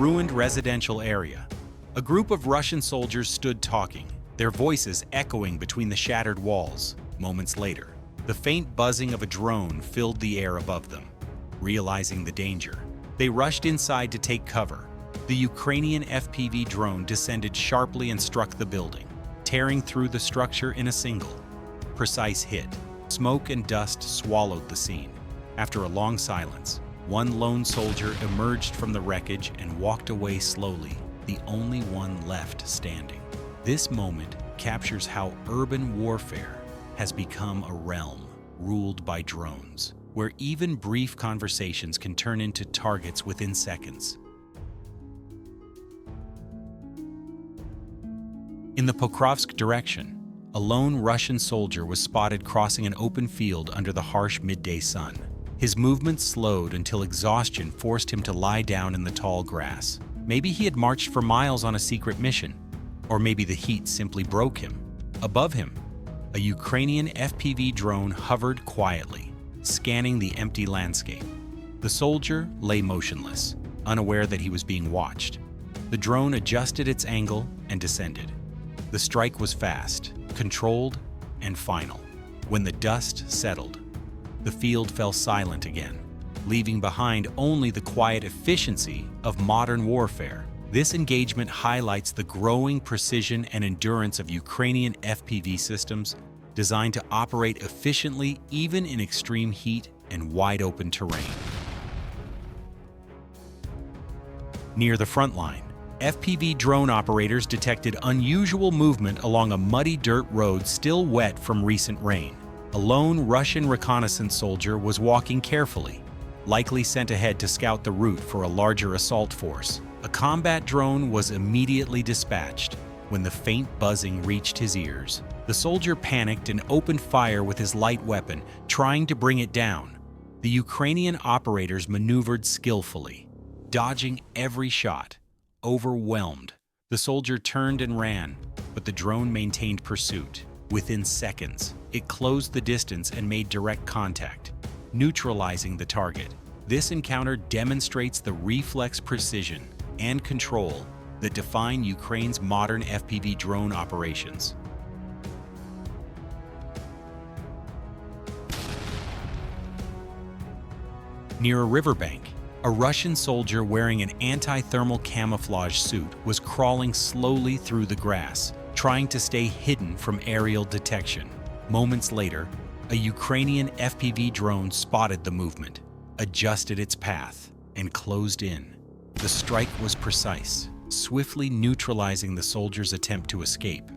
ruined residential area. A group of Russian soldiers stood talking, their voices echoing between the shattered walls. Moments later, the faint buzzing of a drone filled the air above them. Realizing the danger, they rushed inside to take cover. The Ukrainian FPV drone descended sharply and struck the building, tearing through the structure in a single, precise hit. Smoke and dust swallowed the scene. After a long silence, one lone soldier emerged from the wreckage and walked away slowly, the only one left standing. This moment captures how urban warfare has become a realm ruled by drones, where even brief conversations can turn into targets within seconds. In the Pokrovsk direction, a lone Russian soldier was spotted crossing an open field under the harsh midday sun. His movements slowed until exhaustion forced him to lie down in the tall grass. Maybe he had marched for miles on a secret mission, or maybe the heat simply broke him. Above him, a Ukrainian FPV drone hovered quietly, scanning the empty landscape. The soldier lay motionless, unaware that he was being watched. The drone adjusted its angle and descended. The strike was fast, controlled, and final. When the dust settled, the field fell silent again, leaving behind only the quiet efficiency of modern warfare. This engagement highlights the growing precision and endurance of Ukrainian FPV systems designed to operate efficiently even in extreme heat and wide-open terrain. Near the front line, FPV drone operators detected unusual movement along a muddy dirt road still wet from recent rain. A lone Russian reconnaissance soldier was walking carefully, likely sent ahead to scout the route for a larger assault force. A combat drone was immediately dispatched. When the faint buzzing reached his ears, the soldier panicked and opened fire with his light weapon, trying to bring it down. The Ukrainian operators maneuvered skillfully, dodging every shot. Overwhelmed, the soldier turned and ran, but the drone maintained pursuit. Within seconds, it closed the distance and made direct contact, neutralizing the target. This encounter demonstrates the reflex precision and control that define Ukraine's modern FPV drone operations. Near a riverbank, a Russian soldier wearing an anti-thermal camouflage suit was crawling slowly through the grass, trying to stay hidden from aerial detection. Moments later, a Ukrainian FPV drone spotted the movement, adjusted its path, and closed in. The strike was precise, swiftly neutralizing the soldier's attempt to escape.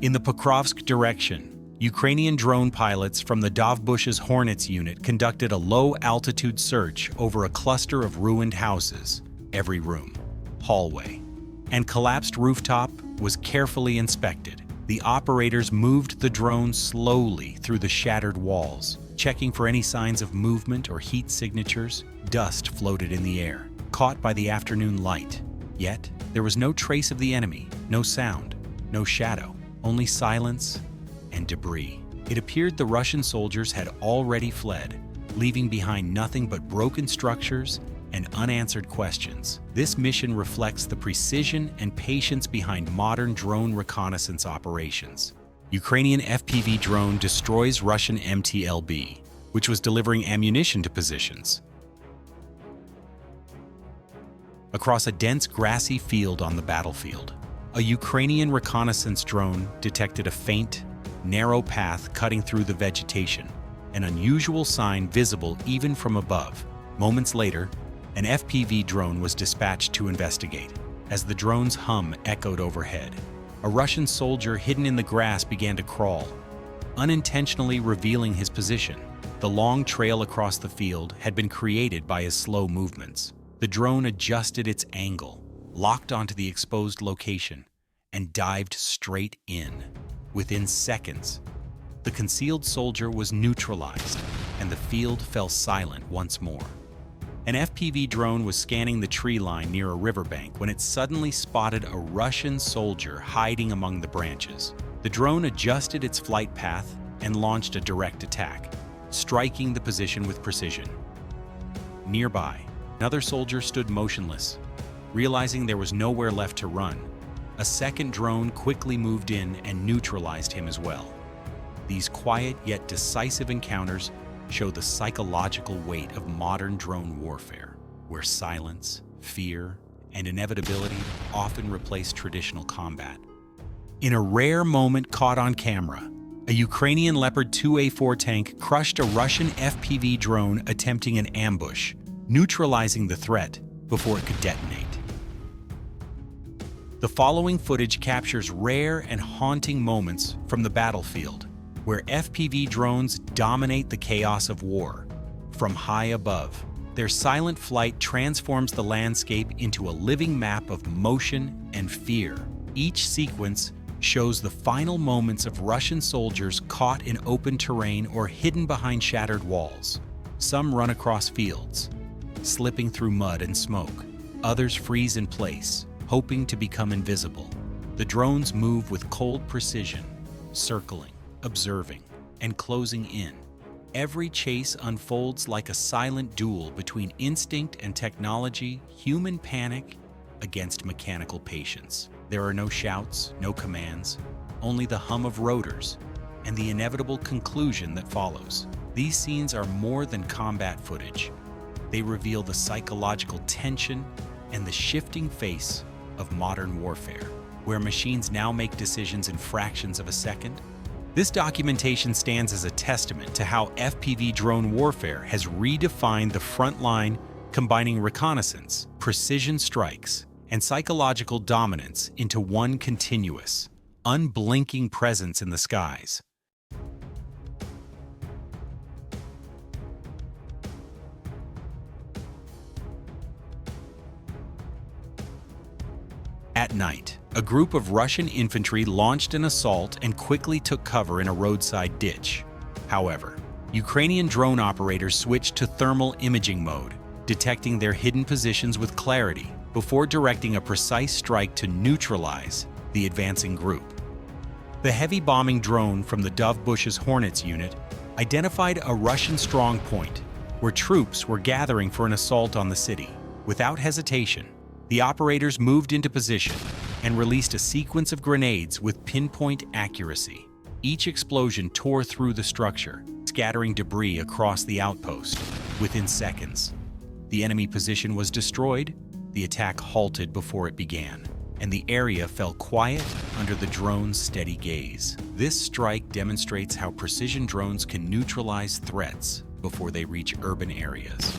In the Pokrovsk direction, Ukrainian drone pilots from the Dovbush's Hornets unit conducted a low-altitude search over a cluster of ruined houses. Every room, hallway, and collapsed rooftop was carefully inspected. The operators moved the drone slowly through the shattered walls, checking for any signs of movement or heat signatures. Dust floated in the air, caught by the afternoon light. Yet, there was no trace of the enemy, no sound, no shadow, only silence and debris. It appeared the Russian soldiers had already fled, leaving behind nothing but broken structures and unanswered questions. This mission reflects the precision and patience behind modern drone reconnaissance operations. Ukrainian FPV drone destroys Russian MTLB, which was delivering ammunition to positions. Across a dense grassy field on the battlefield, a Ukrainian reconnaissance drone detected a faint, narrow path cutting through the vegetation, an unusual sign visible even from above. Moments later, an FPV drone was dispatched to investigate. As the drone's hum echoed overhead, a Russian soldier hidden in the grass began to crawl, unintentionally revealing his position. The long trail across the field had been created by his slow movements. The drone adjusted its angle, locked onto the exposed location, and dived straight in. Within seconds, the concealed soldier was neutralized, and the field fell silent once more. An FPV drone was scanning the tree line near a riverbank when it suddenly spotted a Russian soldier hiding among the branches. The drone adjusted its flight path and launched a direct attack, striking the position with precision. Nearby, another soldier stood motionless, Realizing there was nowhere left to run, a second drone quickly moved in and neutralized him as well. These quiet yet decisive encounters show the psychological weight of modern drone warfare, where silence, fear, and inevitability often replace traditional combat. In a rare moment caught on camera, a Ukrainian Leopard 2A4 tank crushed a Russian FPV drone attempting an ambush, neutralizing the threat before it could detonate. The following footage captures rare and haunting moments from the battlefield, where FPV drones dominate the chaos of war. From high above, their silent flight transforms the landscape into a living map of motion and fear. Each sequence shows the final moments of Russian soldiers caught in open terrain or hidden behind shattered walls. Some run across fields, slipping through mud and smoke. Others freeze in place, hoping to become invisible. The drones move with cold precision, circling, observing, and closing in. Every chase unfolds like a silent duel between instinct and technology, human panic against mechanical patience. There are no shouts, no commands, only the hum of rotors and the inevitable conclusion that follows. These scenes are more than combat footage. They reveal the psychological tension and the shifting face of modern warfare, where machines now make decisions in fractions of a second. This documentation stands as a testament to how FPV drone warfare has redefined the front line, combining reconnaissance, precision strikes, and psychological dominance into one continuous, unblinking presence in the skies. At night, a group of Russian infantry launched an assault and quickly took cover in a roadside ditch. However, Ukrainian drone operators switched to thermal imaging mode, detecting their hidden positions with clarity before directing a precise strike to neutralize the advancing group. The heavy bombing drone from the Dove Bush's Hornets unit identified a Russian strong point where troops were gathering for an assault on the city. Without hesitation, the operators moved into position and released a sequence of grenades with pinpoint accuracy. Each explosion tore through the structure, scattering debris across the outpost. Within seconds, the enemy position was destroyed, the attack halted before it began, and the area fell quiet under the drone's steady gaze. This strike demonstrates how precision drones can neutralize threats before they reach urban areas.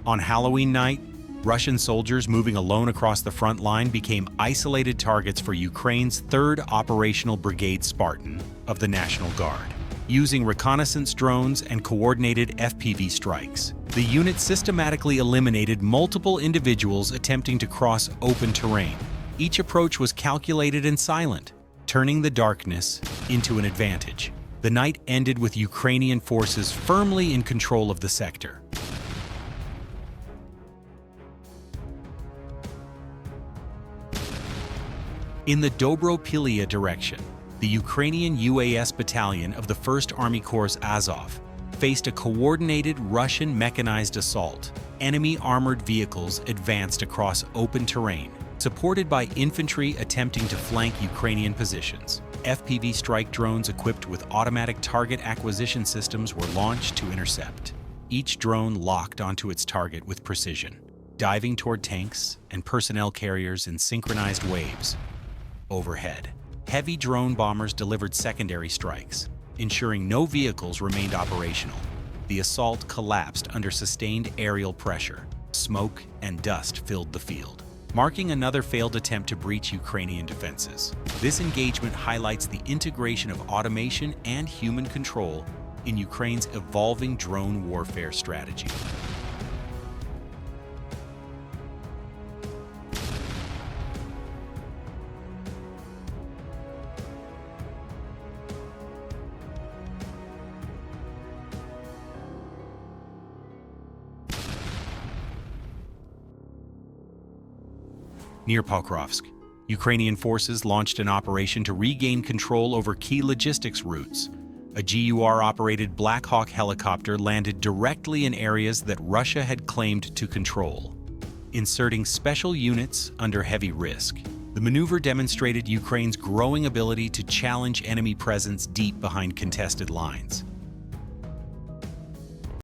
On Halloween night, Russian soldiers moving alone across the front line became isolated targets for Ukraine's 3rd Operational Brigade Spartan of the National Guard. Using reconnaissance drones and coordinated FPV strikes, the unit systematically eliminated multiple individuals attempting to cross open terrain. Each approach was calculated and silent, turning the darkness into an advantage. The night ended with Ukrainian forces firmly in control of the sector. In the Dobropilia direction, the Ukrainian UAS battalion of the 1st Army Corps Azov faced a coordinated Russian mechanized assault. Enemy armored vehicles advanced across open terrain, supported by infantry attempting to flank Ukrainian positions. FPV strike drones equipped with automatic target acquisition systems were launched to intercept. Each drone locked onto its target with precision, diving toward tanks and personnel carriers in synchronized waves. Overhead, heavy drone bombers delivered secondary strikes, ensuring no vehicles remained operational. The assault collapsed under sustained aerial pressure. Smoke and dust filled the field, marking another failed attempt to breach Ukrainian defenses. This engagement highlights the integration of automation and human control in Ukraine's evolving drone warfare strategy. Near Pokrovsk, Ukrainian forces launched an operation to regain control over key logistics routes. A GUR-operated Black Hawk helicopter landed directly in areas that Russia had claimed to control, inserting special units under heavy risk. The maneuver demonstrated Ukraine's growing ability to challenge enemy presence deep behind contested lines.